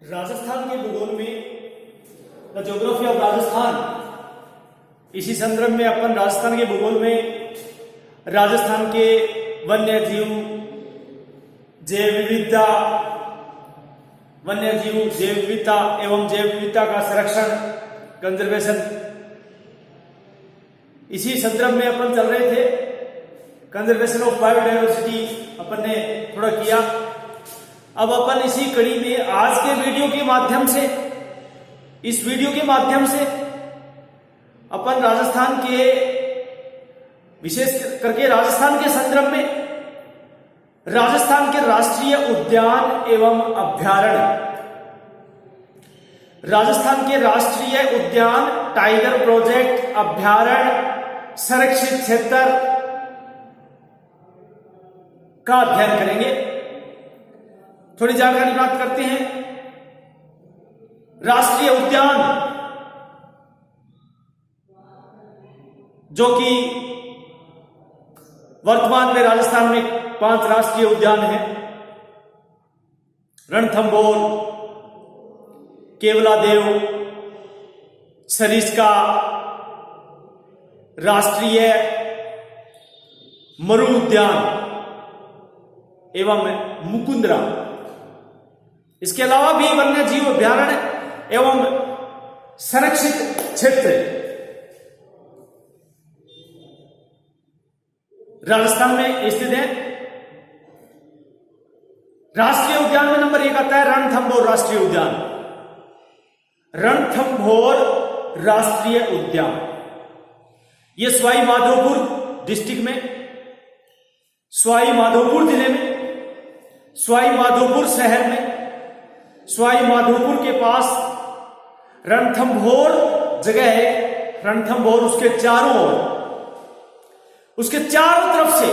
राजस्थान के भूगोल में द ज्योग्राफी ऑफ राजस्थान, इसी संदर्भ में अपन राजस्थान के भूगोल में राजस्थान के वन्य जीव, जैव विविधता, वन्य जीव, जैव विविधता एवं जैव विविधता का संरक्षण, कंजर्वेशन, इसी संदर्भ में अपन चल रहे थे। कंजर्वेशन ऑफ बायोडाइवर्सिटी अपन ने थोड़ा किया। अब अपन इसी कड़ी में आज के वीडियो के माध्यम से, इस वीडियो के माध्यम से अपन राजस्थान के, विशेष करके राजस्थान के संदर्भ में राजस्थान के राष्ट्रीय उद्यान एवं अभ्यारण्य, राजस्थान के राष्ट्रीय उद्यान, टाइगर प्रोजेक्ट, अभ्यारण्य, संरक्षित क्षेत्र का अध्ययन करेंगे। थोड़ी जानकारी प्राप्त करते हैं। राष्ट्रीय उद्यान, जो कि वर्तमान में राजस्थान में 5 राष्ट्रीय उद्यान हैं। रणथंभौर, केवलादेव, सरिस्का, राष्ट्रीय मरु उद्यान एवं मुकुंदरा। इसके अलावा भी वन्य जीव अभ्यारण्य एवं संरक्षित क्षेत्र राजस्थान में स्थित है। राष्ट्रीय उद्यान में नंबर 1 आता है रणथंभौर राष्ट्रीय उद्यान। रणथंभौर राष्ट्रीय उद्यान यह सवाई माधोपुर डिस्ट्रिक्ट में, सवाई माधोपुर जिले में, सवाई माधोपुर शहर में, सवाई माधोपुर के पास रणथंभौर जगह है। रणथंभौर उसके चारों ओर, उसके चारों तरफ से,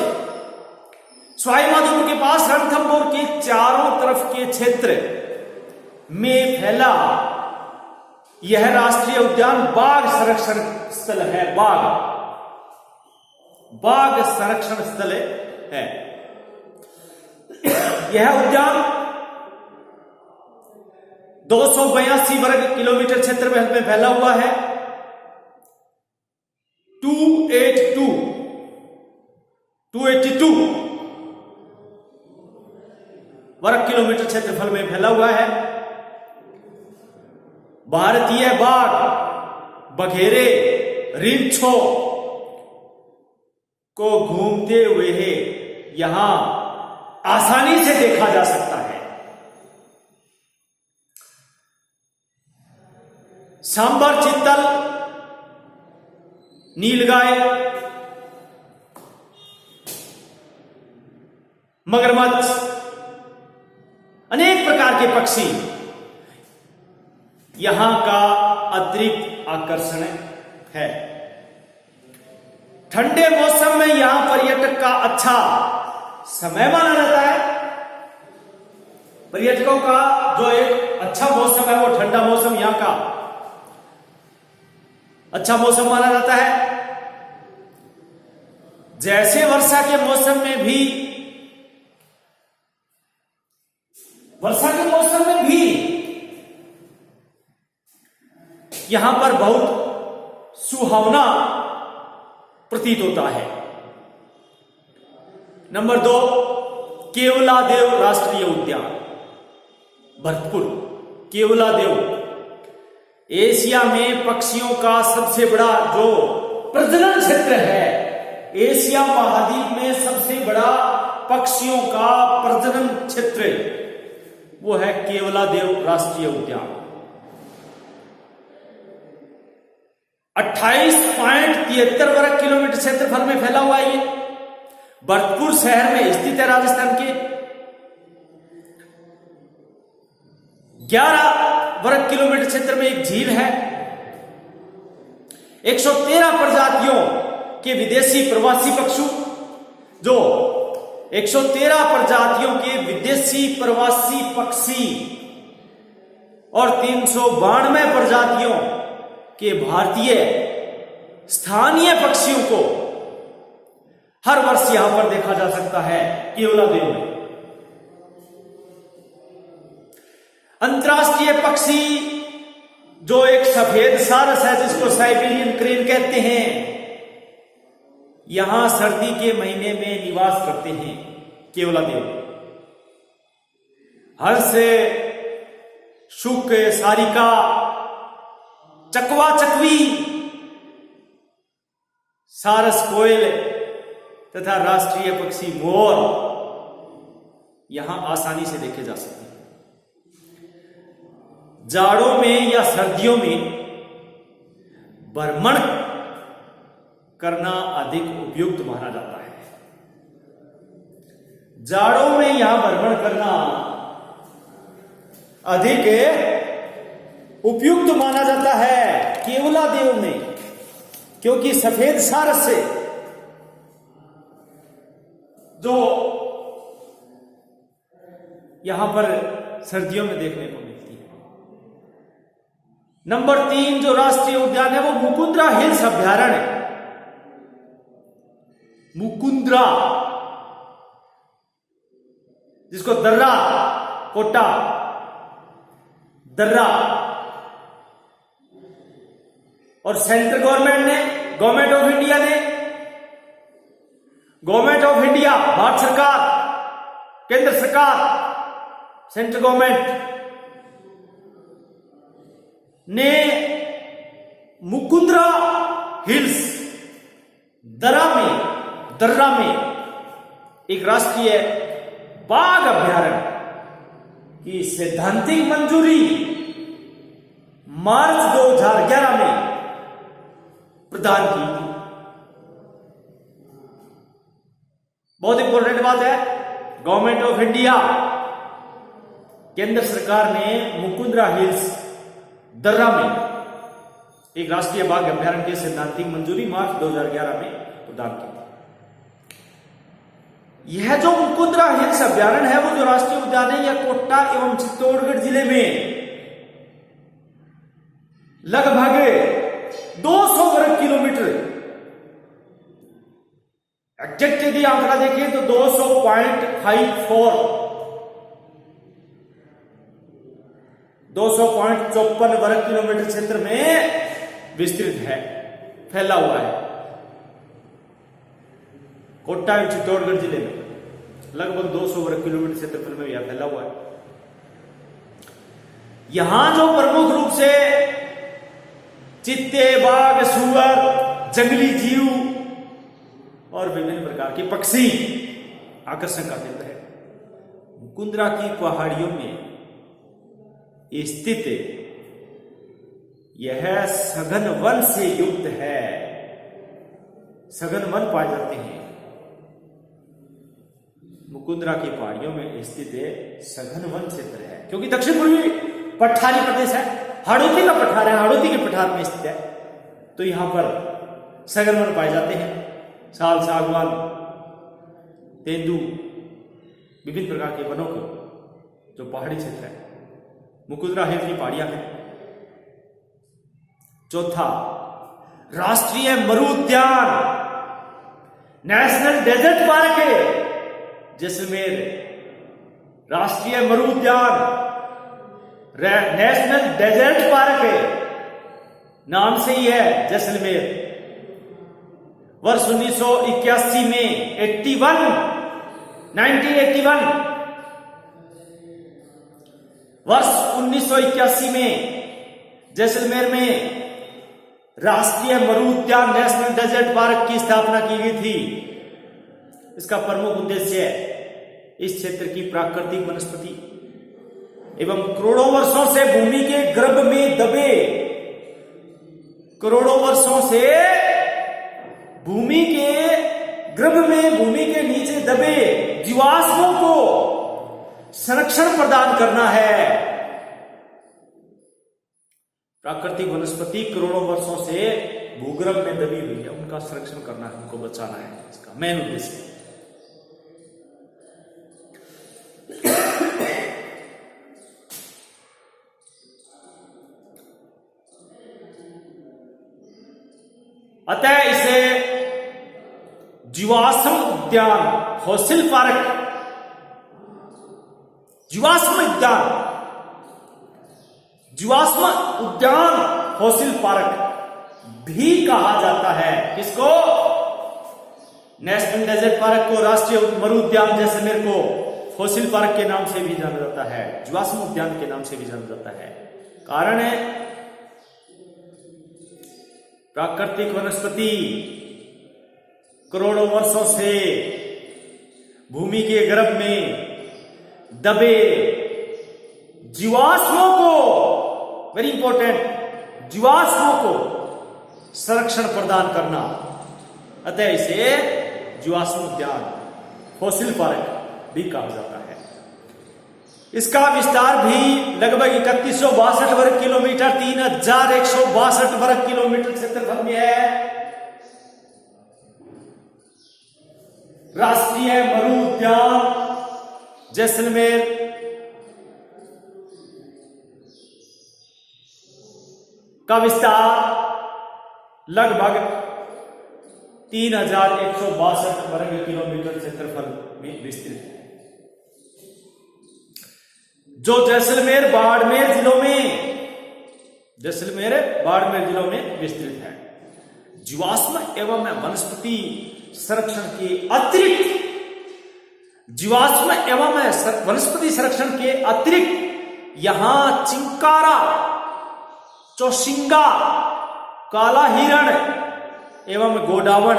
सवाई माधोपुर के पास रणथंभौर के चारों तरफ के क्षेत्र में फैला यह राष्ट्रीय उद्यान बाघ संरक्षण स्थल है। बाघ संरक्षण स्थल है। यह उद्यान 282 वर्ग किलोमीटर क्षेत्र में फैला हुआ है। 282 वर्ग किलोमीटर क्षेत्रफल में फैला हुआ है। भारतीय बाघ, बघेरे, रीछों को घूमते हुए यहां आसानी से देखा जा सकता है। सांबर चीतल, नीलगाय, मगरमच्छ, अनेक प्रकार के पक्षी यहां का अतिरिक्त आकर्षण है। ठंडे मौसम में यहां पर्यटक का अच्छा समय माना जाता है। पर्यटकों का जो एक अच्छा मौसम है वो ठंडा मौसम यहां का अच्छा मौसम माना जाता है। जैसे वर्षा के मौसम में भी, यहां पर बहुत सुहावना प्रतीत होता है। नंबर 2, केवलादेव राष्ट्रीय उद्यान, भरतपुर। केवलादेव एशिया में पक्षियों का सबसे बड़ा जो प्रजनन क्षेत्र है। एशिया महाद्वीप में सबसे बड़ा पक्षियों का प्रजनन क्षेत्र वो है केवलादेव राष्ट्रीय उद्यान। 28.73 वर्ग किलोमीटर क्षेत्रफल में फैला हुआ है। ये भरतपुर शहर में स्थित है। राजस्थान के 11 वर्ग किलोमीटर क्षेत्र में एक झील है। 113 प्रजातियों के विदेशी प्रवासी पक्षी, जो 113 प्रजातियों के विदेशी प्रवासी पक्षी और 392 प्रजातियों के भारतीय स्थानीय पक्षियों को हर वर्ष यहां पर देखा जा सकता है केवलादेव में। अंतरराष्ट्रीय पक्षी जो एक सफेद सारस है जिसको साइबेरियन क्रेन कहते हैं, यहां सर्दी के महीने में निवास करते हैं। केवलादेव, हंस, शुक, सारिका, चकवा चकवी, सारस कोयल तथा राष्ट्रीय पक्षी मोर यहां आसानी से देखे जा सकते हैं। जाड़ों में या सर्दियों में भ्रमण करना अधिक उपयुक्त माना जाता है। जाड़ों में यहां भ्रमण करना अधिक उपयुक्त माना जाता है केवलादेव में, क्योंकि सफेद सारस से जो यहां पर सर्दियों में देखने को मिलती है। नंबर 3 जो राष्ट्रीय उद्यान है वो मुकुंद्रा हिल्स अभ्यारण्य है। मुकुंद्रा, जिसको दर्रा, कोटा, दर्रा, और सेंट्रल गवर्नमेंट ने, गवर्नमेंट ऑफ इंडिया ने, गवर्नमेंट ऑफ इंडिया भारत सरकार, केंद्र सरकार, सेंट्रल गवर्नमेंट ने मुकुंद्रा हिल्स दर्रा में एक राष्ट्रीय बाघ अभ्यारण्य की सैद्धांतिक मंजूरी मार्च 2011 में प्रदान की थी। बहुत इंपॉर्टेंट बात है, गवर्नमेंट ऑफ इंडिया, केंद्र सरकार ने मुकुंद्रा हिल्स दर्रा में एक राष्ट्रीय बाघ अभ्यारण्य की सैद्धांतिक मंजूरी मार्च 2011 में प्रदान की थी। यह जो मुकुंद्रा हिल्स अभ्यारण्य है वो जो राष्ट्रीय उद्यान है, यह कोटा एवं चित्तौड़गढ़ जिले में लगभग 200 वर्ग किलोमीटर, एग्जैक्ट यदि आंकड़ा देखें तो 200.54 वर्ग किलोमीटर क्षेत्र में विस्तृत है, फैला हुआ है। कोटा एवं चित्तौड़गढ़ जिले में लगभग 200 वर्ग किलोमीटर क्षेत्रफल में यह फैला हुआ है। यहां जो प्रमुख रूप से चित्ते, बाघ, सुअर, जंगली जीव और विभिन्न प्रकार के पक्षी आकर्षण का केंद्र है। मुकुंद्रा की पहाड़ियों में स्थित यह सघन वन से युक्त है। सघन वन पाए जाते हैं मुकुंद्रा की पहाड़ियों में स्थित सघन वन क्षेत्र है, क्योंकि दक्षिण पूर्वी पठारी प्रदेश है, हाड़ौती का पठार है, हाड़ौती के पठार में स्थित है, तो यहां पर सघन वन पाए जाते हैं। साल, सागवान, तेंदू, विभिन्न प्रकार के वनों को जो पहाड़ी क्षेत्र है, मुकुंद्रा हिल्स की पहाड़ियां हैं। चौथा, राष्ट्रीय मरु उद्यान, नेशनल डेजर्ट पार्क है जैसलमेर। राष्ट्रीय मरु उद्यान, नेशनल डेजर्ट पार्क है, नाम से ही है जैसलमेर। वर्ष 1981 में 1981 वर्ष 1981 में जैसलमेर में राष्ट्रीय मरु उद्यान, नेशनल डेजर्ट पार्क की स्थापना की गई थी। इसका प्रमुख उद्देश्य इस क्षेत्र की प्राकृतिक वनस्पति एवं करोड़ों वर्षों से भूमि के गर्भ में दबे, करोड़ों वर्षों से भूमि के गर्भ में, भूमि के नीचे दबे जीवाश्मों को संरक्षण प्रदान करना है। प्राकृतिक वनस्पति करोड़ों वर्षों से भूगर्भ में दबी हुई है, उनका संरक्षण करना है, उनको बचाना है, इसका मेन उद्देश्य है। अतः इसे जीवाश्म उद्यान, फॉसिल पार्क, जीवाश्म उद्यान जीवाश्म उद्यान फॉसिल पार्क भी कहा जाता है। किसको? नेशनल डेजर्ट पार्क को, राष्ट्रीय मरु उद्यान जैसलमेर को फॉसिल पार्क के नाम से भी जाना जाता है, जीवाश्म उद्यान के नाम से भी जाना जाता है। कारण है प्राकृतिक वनस्पति करोड़ों वर्षों से भूमि के गर्भ में दबे जीवाश्मों को, वेरी इंपॉर्टेंट, जीवाश्मों को संरक्षण प्रदान करना, अतः इसे जीवाश्म उद्यान फॉसिल पार्क भी कहा जाता है। इसका विस्तार भी लगभग 3162 वर्ग किलोमीटर, 3162 वर्ग किलोमीटर क्षेत्रफल में है। राष्ट्रीय मरु उद्यान जैसलमेर का विस्तार लगभग 3162 वर्ग किलोमीटर क्षेत्रफल में विस्तृत है, जो जैसलमेर बाड़मेर जिलों में विस्तृत है। जीवाश्म एवं वनस्पति संरक्षण के अतिरिक्त यहां चिंकारा, चौसिंगा, काला हिरण एवं गोडावण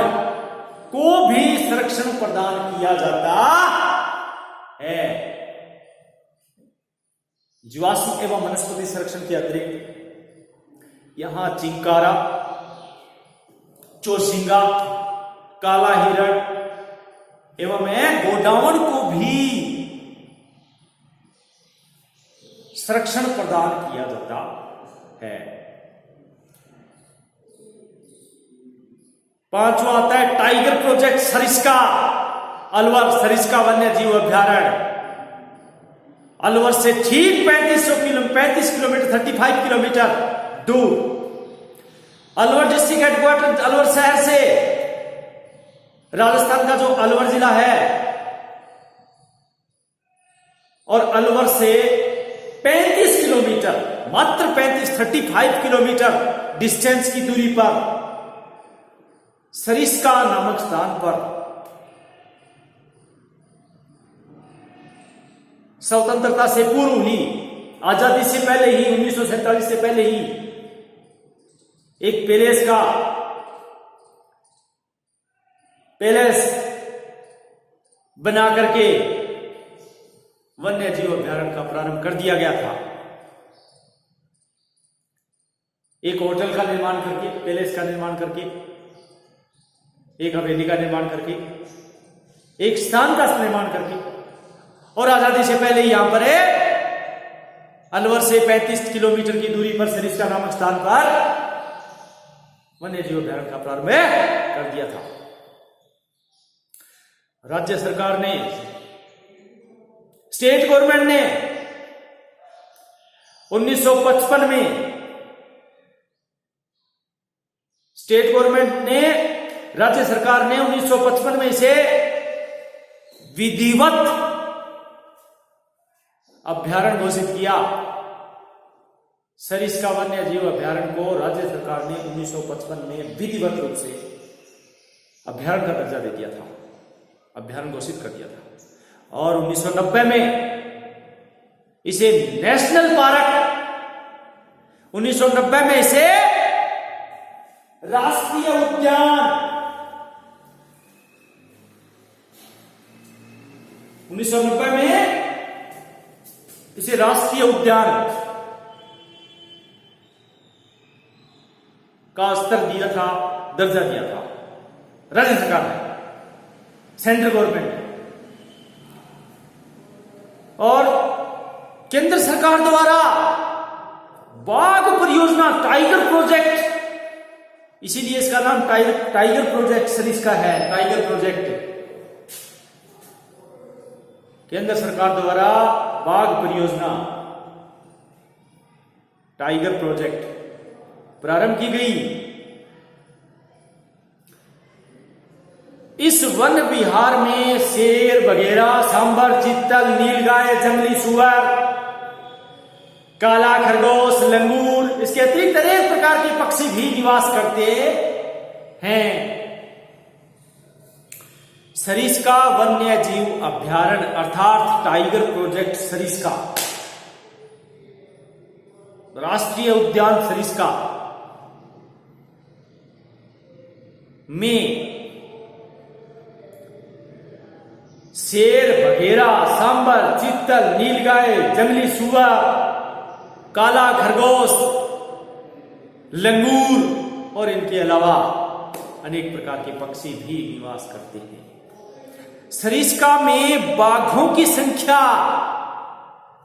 को भी संरक्षण प्रदान किया जाता है। जीवाश्म एवं वनस्पति संरक्षण के अतिरिक्त यहां चिंकारा, चौसिंगा, काला हिरण एवं गोडावण को भी संरक्षण प्रदान किया जाता है। पांचवा आता है टाइगर प्रोजेक्ट सरिस्का, अलवर सरिस्का वन्य जीव अभ्यारण्य। अलवर से ठीक 35 किलोमीटर 35 किलोमीटर दूर, अलवर डिस्ट्रिक्ट हेडक्वार्टर अलवर शहर से, राजस्थान का जो अलवर जिला है, और अलवर से 35 किलोमीटर, मात्र 35 किलोमीटर डिस्टेंस की दूरी पर सरिस्का नामक स्थान पर स्वतंत्रता से पूर्व ही, आजादी से पहले ही, 1947 से पहले ही एक पैलेस बना करके वन्य जीव अभ्यारण्य का प्रारंभ कर दिया गया था। एक होटल का निर्माण करके, पैलेस का निर्माण करके, एक हवेली का निर्माण करके, एक स्थान का निर्माण करके, और आजादी से पहले यहां पर अलवर से 35 किलोमीटर की दूरी पर सरिस्का नामक स्थान पर वन्य जीव अभ्यारण्य का प्रारंभ कर दिया था। राज्य सरकार ने, स्टेट गवर्नमेंट ने 1955 में, स्टेट गवर्नमेंट ने, राज्य सरकार ने 1955 में इसे विधिवत अभ्यारण्य घोषित किया। सरिस्का वन्य जीव अभ्यारण्य को राज्य सरकार ने 1955 में विधिवत रूप से अभ्यारण्य का दर्जा दे दिया था, अभ्यारण्य घोषित कर दिया था। और 1990 में इसे नेशनल पार्क, 1990 में इसे राष्ट्रीय उद्यान, 1990 में इसे राष्ट्रीय उद्यान का स्तर दिया था, दर्जा दिया था राज्य सरकार ने, सेंट्रल गवर्नमेंट। और केंद्र सरकार द्वारा बाघ परियोजना, टाइगर प्रोजेक्ट, इसीलिए इसका नाम टाइगर प्रोजेक्ट सरिस्का है, टाइगर प्रोजेक्ट। केंद्र सरकार द्वारा बाघ परियोजना, टाइगर प्रोजेक्ट प्रारंभ की गई। इस वन विहार में शेर, बघेरा, सांभर, चीतल, नीलगाय, जंगली सुअर, काला खरगोश, लंगूर, इसके अतिरिक्त अनेक प्रकार के पक्षी भी निवास करते हैं। सरिस्का वन्य जीव अभ्यारण्य अर्थात टाइगर प्रोजेक्ट सरिस्का, राष्ट्रीय उद्यान सरिस्का में शेर, बघेरा, सांबर, चीतल, नीलगाय, जंगली सुअर, काला खरगोश, लंगूर और इनके अलावा अनेक प्रकार के पक्षी भी निवास करते हैं। सरिस्का में बाघों की संख्या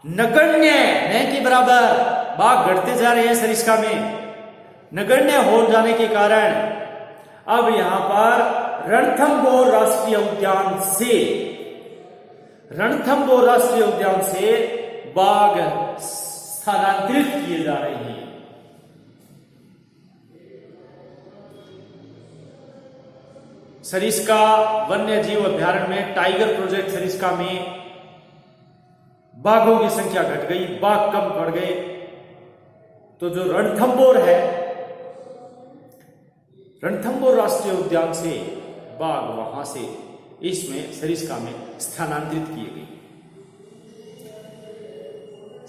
नगण्य, न के बराबर बाघ घटते जा रहे हैं सरिस्का में। नगण्य हो जाने के कारण अब यहां पर रणथंभौर राष्ट्रीय उद्यान से बाघ स्थानांतरित किए जा रहे हैं। सरिस्का वन्य जीव अभ्यारण्य में टाइगर प्रोजेक्ट सरिस्का में बाघों की संख्या घट गई, बाघ कम पड़ गए। तो जो रणथंभौर है, रणथंभौर राष्ट्रीय उद्यान से बाघ वहां से इसमें सरिस्का में स्थानांतरित किए गए।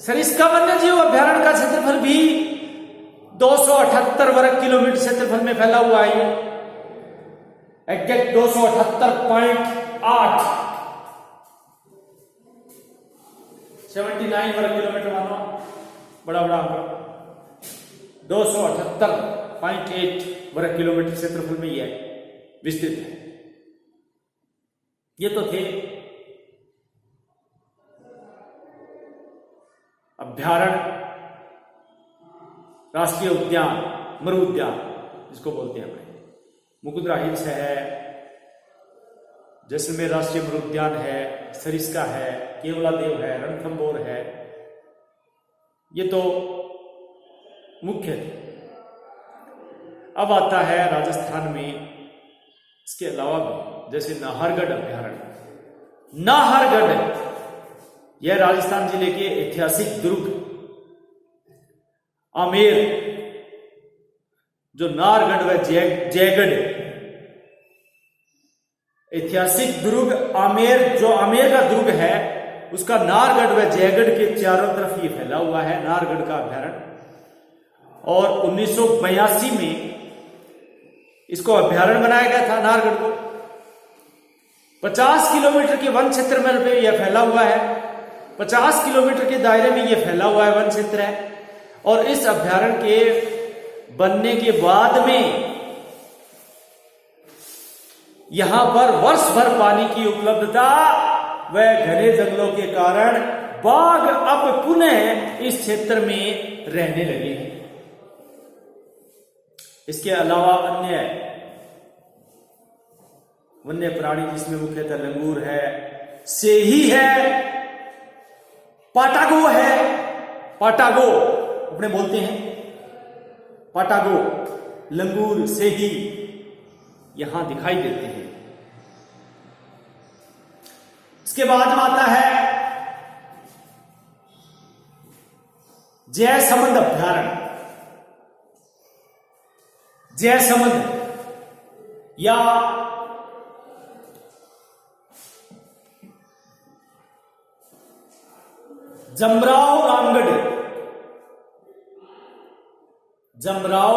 सरिस्का वन्य जीव अभ्यारण्य का क्षेत्रफल भी 278 वर्ग किलोमीटर क्षेत्रफल में फैला हुआ है। एग्जैक्ट 278.8 79 वर्ग किलोमीटर मानो, बड़ा आंकड़ा। 278.8 वर्ग किलोमीटर क्षेत्रफल में यह विस्तृत है। ये तो थे अभ्यारण्य, राष्ट्रीय उद्यान, मरु उद्यान जिसको बोलते हैं अपने। मुकुंदरा हिल्स है, जैसलमेर राष्ट्रीय मरु उद्यान है, सरिस्का है, केवलादेव है, रणथंभौर है। ये तो मुख्य थे। अब आता है राजस्थान में इसके अलावा भी, जैसे नाहरगढ़ अभ्यारण्य। नाहरगढ़ यह राजस्थान जिले के ऐतिहासिक दुर्ग आमेर, जो नाहरगढ़ व जयगढ़, ऐतिहासिक दुर्ग आमेर, जो आमेर का दुर्ग है उसका नाहरगढ़ व जयगढ़ के चारों तरफ ये फैला हुआ है नाहरगढ़ का अभ्यारण्य। और 1982 में इसको अभ्यारण्य बनाया गया था नाहरगढ़ को। 50 किलोमीटर के वन क्षेत्र में यह फैला हुआ है। 50 किलोमीटर के दायरे में यह फैला हुआ है वन क्षेत्र है। और इस अभ्यारण्य के बनने के बाद में यहां पर वर्ष भर पानी की उपलब्धता व घने जंगलों के कारण बाघ अब पुनः इस क्षेत्र में रहने लगे हैं। इसके अलावा अन्य वन्य प्राणी जिसमें मुख्यतः लंगूर है, सेही है, पाटागो है, पाटागो अपने बोलते हैं, पाटागो, लंगूर, सेही यहां दिखाई देते हैं। इसके बाद में आता है जयसमंद अभ्यारण्य। जयसमंद या जमराव रामगढ़, जमराव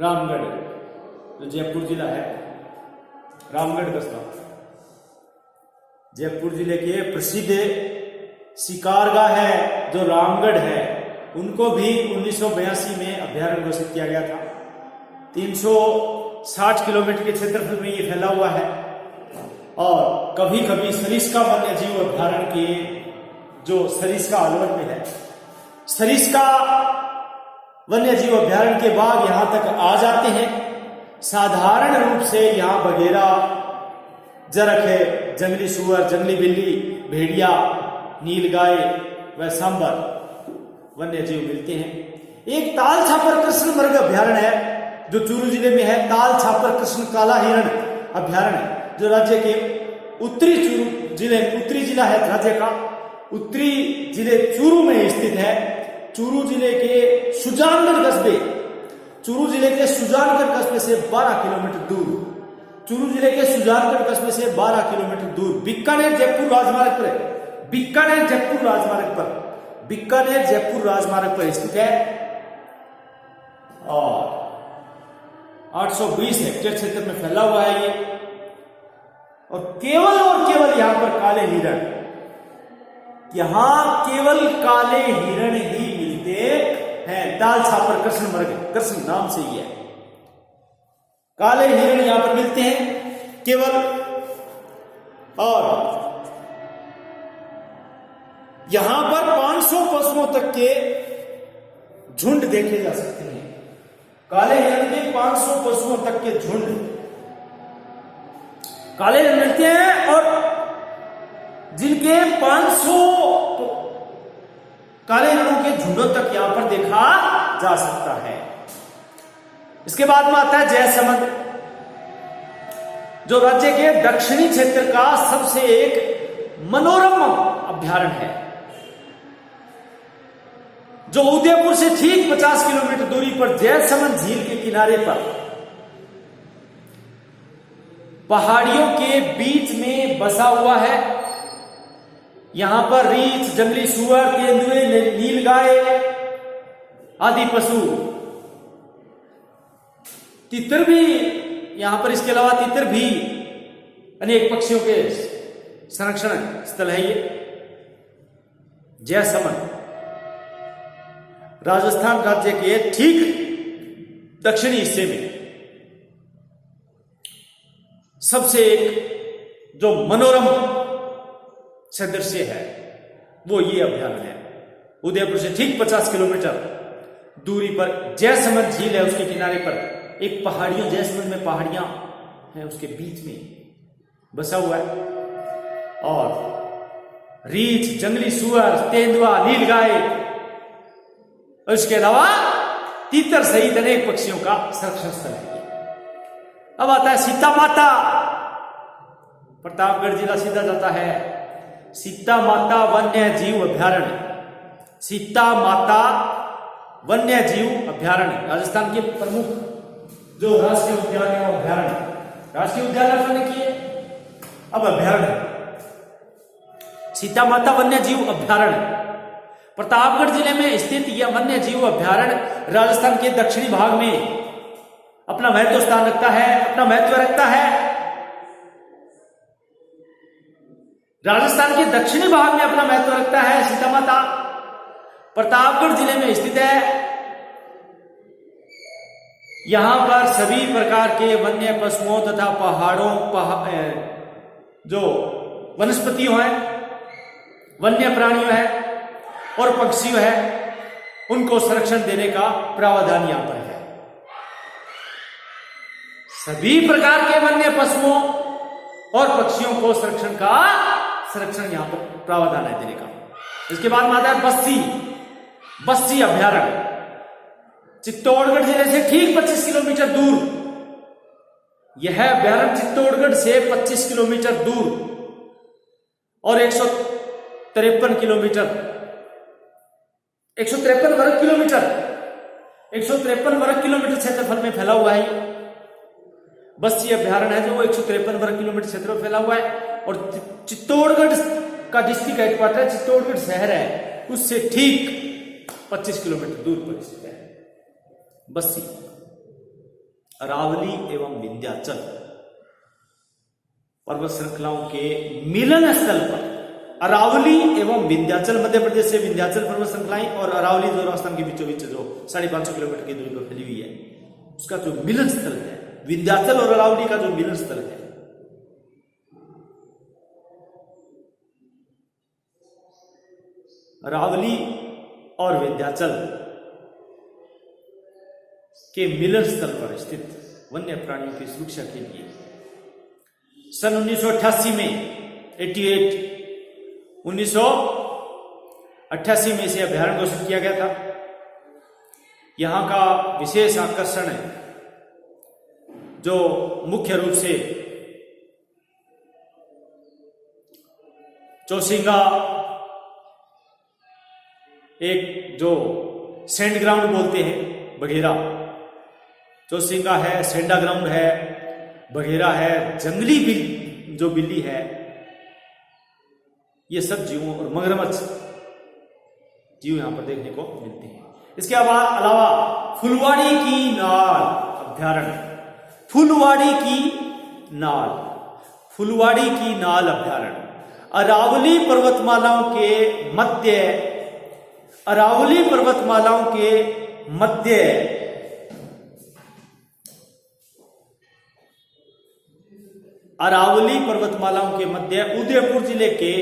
रामगढ़ जो जयपुर जिला है, रामगढ़ कस्बा, जयपुर जिले के प्रसिद्ध शिकारगाह है जो रामगढ़ है, उनको भी 1982 में अभ्यारण्य घोषित किया गया था। 360 किलोमीटर के क्षेत्रफल में ये फैला हुआ है। और कभी कभी सरिस्का वन्य जीव अभ्यारण्य के जो सरिस्का अलवर में है, सरिस्का वन्य जीव अभ्यारण्य के बाघ यहां तक आ जाते हैं। साधारण रूप से यहां बघेरा, जरख, जंगली सुअर, जंगली बिल्ली, भेड़िया, नीलगाय व सांबर वन्य जीव मिलते हैं। एक ताल छापर कृष्ण मृग अभ्यारण्य है जो चूरू जिले में है। ताल छापर कृष्ण काला हिरण अभ्यारण्य जो राज्य के उत्तरी चूरू जिले, उत्तरी जिला है राज्य का, उत्तरी जिले चूरू में स्थित है। चूरू जिले के सुजानगढ़ कस्बे, चूरू जिले के सुजानगढ़ कस्बे से 12 किलोमीटर दूर, चूरू जिले के सुजानगढ़ कस्बे से 12 किलोमीटर दूर बीकानेर जयपुर राजमार्ग पर, बीकानेर जयपुर राजमार्ग पर, बीकानेर जयपुर राजमार्ग पर स्थित है और 820 हेक्टेयर क्षेत्र में फैला हुआ है ये। और केवल यहां पर काले हिरण, यहां केवल काले हिरण ही मिलते हैं। दाल छापर कृष्ण मृग, कृष्ण नाम से ही है, काले हिरण यहां पर मिलते हैं केवल। और यहां पर 500 पशुओं तक के झुंड देखे जा सकते हैं। काले हिरण के 500 पशुओं तक के झुंड काले हिरण मिलते हैं और जिनके 500 काले हिरणों के झुंडों तक यहां पर देखा जा सकता है। इसके बाद में आता है जयसमंद, जो राज्य के दक्षिणी क्षेत्र का सबसे एक मनोरम अभ्यारण्य है, जो उदयपुर से ठीक 50 किलोमीटर दूरी पर जयसमंद झील के किनारे पर पहाड़ियों के बीच में बसा हुआ है। यहां पर रीछ, जंगली सुअर, तेंदुए, नीलगाय आदि पशु, तितर भी यहां पर, इसके अलावा तितर भी अनेक पक्षियों के संरक्षण स्थल है ये जयसमंद। राजस्थान राज्य के ठीक दक्षिणी हिस्से में सबसे एक जो मनोरम सदृश्य है वो ये अभ्यारण्य है। उदयपुर से ठीक 50 किलोमीटर दूरी पर जयसमंद झील है, उसके किनारे पर एक पहाड़ियों, जयसमंद में पहाड़ियां हैं, उसके बीच में बसा हुआ है। और रीछ, जंगली सुअर, तेंदुआ, नीलगाय और इसके अलावा तीतर सहित अनेक पक्षियों का संरक्षण स्थल है। अब आता है सीता माता, प्रतापगढ़ जिला सीधा जाता है। सीता माता वन्य जीव अभ्यारण्य, सीता माता वन्य जीव अभ्यारण्य राजस्थान के प्रमुख जो राष्ट्रीय उद्यान है वो अभ्यारण्य, राष्ट्रीय उद्यान ने किए, अब अभ्यारण्य सीता माता वन्य जीव अभ्यारण्य प्रतापगढ़ जिले में स्थित यह वन्य जीव अभ्यारण्य राजस्थान के दक्षिणी भाग में अपना महत्व स्थान रखता है, अपना महत्व रखता है। राजस्थान के दक्षिणी भाग में अपना महत्व रखता है। सीता माता प्रतापगढ़ जिले में स्थित है। यहां पर सभी प्रकार के वन्य पशुओं तथा पहाड़ों जो वनस्पतियों हैं, वन्य प्राणियों हैं और पक्षियों हैं, उनको संरक्षण देने का प्रावधान यहां पर है। सभी प्रकार के वन्य पशुओं और पक्षियों को संरक्षण यहां पर प्रावधान है देने का। इसके बाद में आता है बस्सी अभ्यारण्य, चित्तौड़गढ़ जिले से ठीक 25 किलोमीटर दूर। यह अभ्यारण्य चित्तौड़गढ़ से 25 किलोमीटर दूर और 153 किलोमीटर 153 वर्ग किलोमीटर 153 वर्ग किलोमीटर क्षेत्रफल में फैला हुआ है। बस्सी अभ्यारण्य है जो वो 153 वर्ग किलोमीटर क्षेत्र में फैला हुआ है और चित्तौड़गढ़ का डिस्ट्रिक्ट हेडक्वार्टर चित्तौड़गढ़ शहर है, उससे ठीक 25 किलोमीटर दूर पर स्थित है बस्सी। अरावली एवं विंध्याचल पर्वत श्रृंखलाओं के मिलन स्थल पर, अरावली एवं विंध्याचल, मध्य प्रदेश से विंध्याचल पर्वत श्रृंखलाएं और अरावली जो राजस्थान के बीचों बीच जो 550 किलोमीटर की दूरी पर फैली हुई है, उसका जो मिलन स्थल है, विंध्याचल और अरावली का जो मिलन स्थल है, अरावली और विंध्याचल के मिलन स्थल पर स्थित वन्य प्राणियों की सुरक्षा के लिए सन 1988 में 1988 में इसे अभ्यारण्य घोषित किया गया था। यहां का विशेष आकर्षण है जो मुख्य रूप से चौसिंगा एक जो सैंड ग्राउंड बोलते हैं, बघेरा, चौसिंगा है, सेंडा ग्राउंड है, बघेरा है, जंगली जो बिल्ली है, ये सब जीवों और मगरमच्छ जीव यहां पर देखने को मिलते हैं। इसके अलावा फुलवाड़ी की नाल अभ्यारण्य, फुलवाड़ी की नाल अभ्यारण्य अरावली पर्वतमालाओं के मध्य उदयपुर जिले के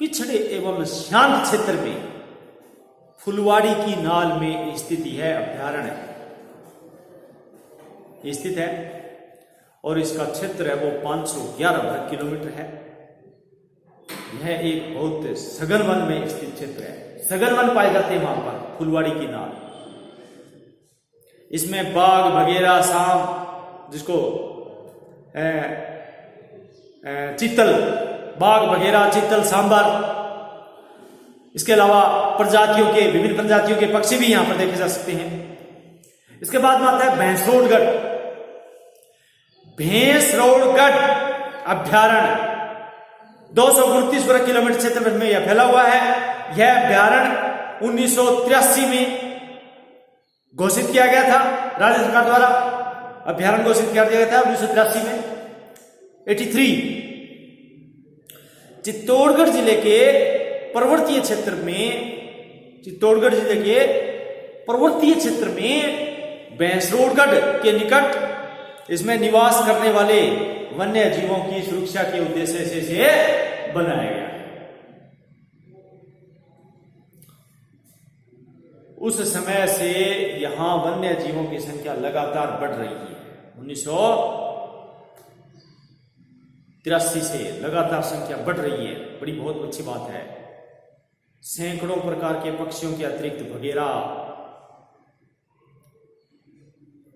पिछड़े एवं शांत क्षेत्र में फुलवाड़ी की नाल में स्थित है, अभ्यारण्य स्थित है और इसका क्षेत्र है वो 511 वर्ग किलोमीटर है। यह एक बहुत सघन वन में स्थित क्षेत्र है, सघन वन पाए जाते हैं वहां पर फुलवाड़ी की नाल। इसमें बाघ, बघेरा, सांप, जिसको चीतल, बाघ, बघेरा, चीतल, सांबर, इसके अलावा विभिन्न प्रजातियों के पक्षी भी यहां पर देखे जा सकते हैं। इसके बाद में आता है भैंसरोडगढ़ अभ्यारण्य, 239 वर्ग किलोमीटर क्षेत्र में यह फैला हुआ है। यह अभ्यारण्य 1983 में घोषित किया गया था, राज्य सरकार द्वारा अभ्यारण्य घोषित किया गया था 1983 में, 83। चित्तौड़गढ़ जिले के पर्वतीय क्षेत्र में भैंसरोडगढ़ के निकट इसमें निवास करने वाले वन्य जीवों की सुरक्षा के उद्देश्य से इसे बनाया गया। उस समय से यहां वन्य जीवों की संख्या लगातार बढ़ रही है। 1983 से लगातार संख्या बढ़ रही है, बड़ी बहुत अच्छी बात है। सैकड़ों प्रकार के पक्षियों के अतिरिक्त बघेरा,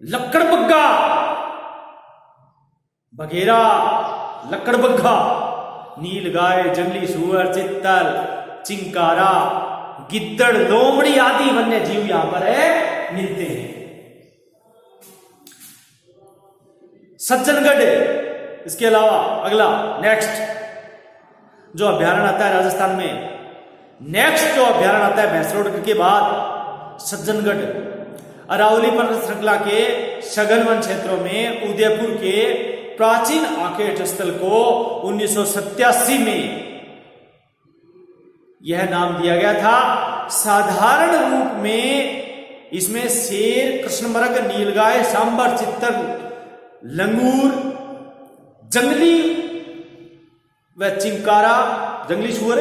लक्कड़बग्घा, नीलगाय, जंगली सुअर, चित्तल, चिंकारा, गिद्दड़, लोमड़ी आदि वन्य जीव यहां पर मिलते हैं। सज्जनगढ़, इसके अलावा अगला नेक्स्ट जो अभ्यारण्य आता है राजस्थान में, नेक्स्ट जो अभ्यारण्य आता है भैंसरोडगढ़ के बाद सज्जनगढ़, अरावली पर्वत श्रृंखला के सघन वन क्षेत्रों में उदयपुर के प्राचीन आखेट स्थल को 1987 में यह नाम दिया गया था। साधारण रूप में इसमें शेर, कृष्णमृग, नीलगाय, सांबर, चित्तल, लंगूर, जंगली व चिंकारा, जंगली सुअर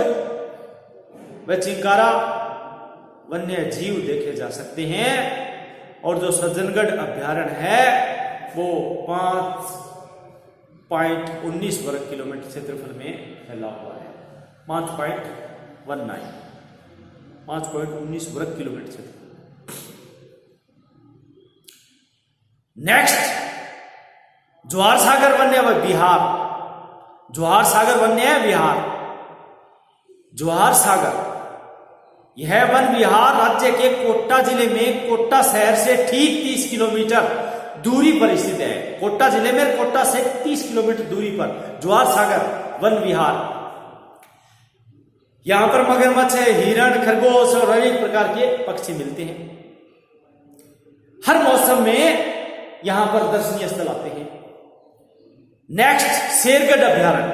व चिंकारा वन्य जीव देखे जा सकते हैं। और जो सज्जनगढ़ अभ्यारण्य है वो 5.19 वर्ग किलोमीटर क्षेत्रफल में फैला हुआ है। 5.19 वर्ग किलोमीटर क्षेत्रफल। नेक्स्ट ज्वार सागर वन्य विहार, ज्वार सागर वन्य विहार, ज्वार सागर यह वन विहार राज्य के कोटा जिले में कोटा शहर से ठीक 30 किलोमीटर दूरी पर स्थित है। कोटा जिले में कोटा से 30 किलोमीटर दूरी पर ज्वार सागर वन विहार। यहां पर मगरमच्छ, हिरण, खरगोश और अनेक प्रकार के पक्षी मिलते हैं। हर मौसम में यहां पर दर्शनीय स्थल आते हैं। नेक्स्ट शेरगढ़ अभ्यारण्य,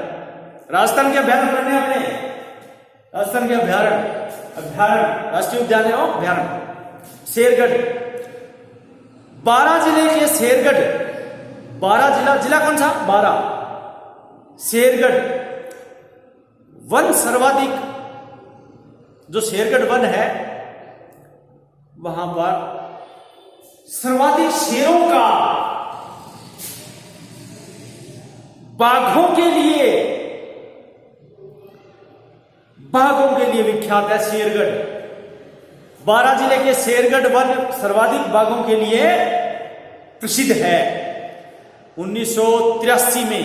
राजस्थान के अभ्यारण्य बनने अपने, राजस्थान के अभ्यारण्य राष्ट्रीय उद्यान है अभ्यारण्य शेरगढ़, 12 जिले के शेरगढ़, 12 जिला कौन सा? 12 शेरगढ़ वन सर्वाधिक, जो शेरगढ़ वन है वहां पर सर्वाधिक शेरों का बाघों के लिए विख्यात है शेरगढ़। 12 जिले के शेरगढ़ वन सर्वाधिक बाघों के लिए प्रसिद्ध है। 1983 में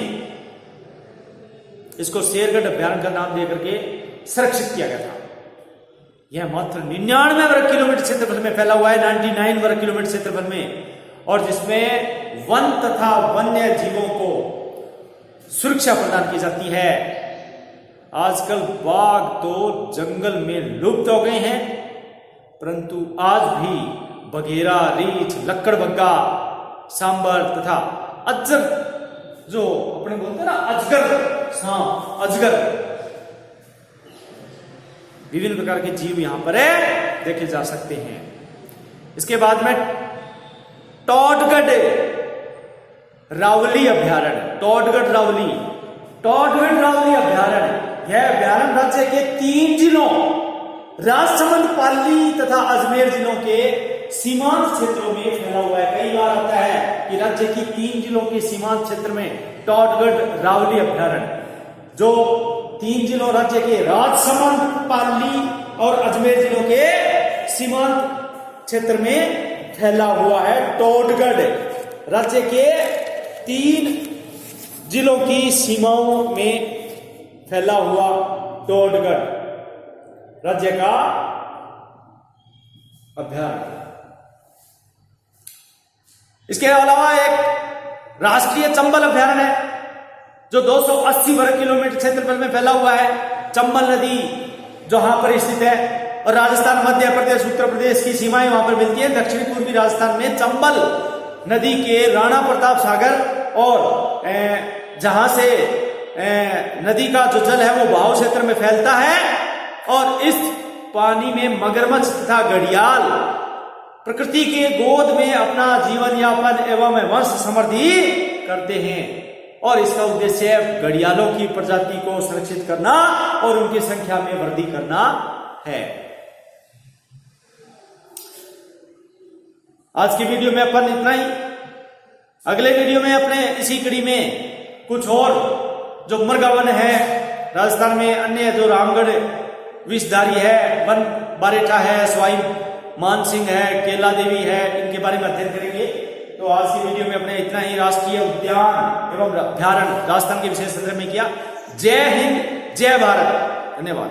इसको शेरगढ़ अभ्यारण्य का नाम देकर के संरक्षित किया गया था। यह मात्र 99 वर्ग किलोमीटर क्षेत्रफल में फैला हुआ है, 99 वर्ग किलोमीटर क्षेत्रफल में, और जिसमें वन तथा वन्य जीवों को सुरक्षा प्रदान की जाती है। आजकल बाघ तो जंगल में लुप्त हो गए हैं, परंतु आज भी बघेरा, रीछ, लक्कड़बग्गा, सांबर तथा अजगर, जो अपने बोलते हैं ना अजगर, सांप, अजगर, विभिन्न प्रकार के जीव यहां पर देखे जा सकते हैं। इसके बाद में टॉडगढ़ रावली अभ्यारण्य, टॉडगढ़ रावली अभ्यारण्य, यह अभ्यारण्य राज्य के 3 जिलों राजसमंद, पाली तथा अजमेर जिलों के सीमांत क्षेत्रों में फैला हुआ है। कई बार आता है कि राज्य की 3 जिलों के सीमांत क्षेत्र में टॉडगढ़ रावली अभ्यारण्य, जो 3 जिलों राज्य के राजसमंद, पाली और अजमेर जिलों के सीमांत क्षेत्र में फैला हुआ है। टॉडगढ़ राज्य के 3 जिलों की सीमाओं में फैला हुआ टॉडगढ़ राज्य का अभ्यारण्य। इसके अलावा एक राष्ट्रीय चंबल अभ्यारण्य है, जो 280 वर्ग किलोमीटर क्षेत्रफल में फैला हुआ है। चंबल नदी जहां पर स्थित है, और राजस्थान, मध्य प्रदेश, उत्तर प्रदेश की सीमाएं वहां पर मिलती है। दक्षिणी पूर्वी राजस्थान में चंबल नदी के राणा प्रताप सागर और जहां से नदी का जो जल है वो बहाव क्षेत्र में फैलता है, और इस पानी में मगरमच्छ तथा घड़ियाल प्रकृति के गोद में अपना जीवन यापन एवं वंश समृद्धि करते हैं। और इसका उद्देश्य घड़ियालों की प्रजाति को संरक्षित करना और उनकी संख्या में वृद्धि करना है। आज की वीडियो में अपन इतना ही। अगले वीडियो में अपने इसी कड़ी में कुछ और जो मरगावन है राजस्थान में, अन्य जो रामगढ़ विषधारी है, वन बारेठा है, स्वाई मानसिंह है, केला देवी है, इनके बारे में अध्ययन करेंगे। तो आज की वीडियो में अपने इतना ही। राष्ट्रीय उद्यान एवं अभ्यारण्य राजस्थान के विशेष संदर्भ में किया। जय हिंद, जय भारत, धन्यवाद।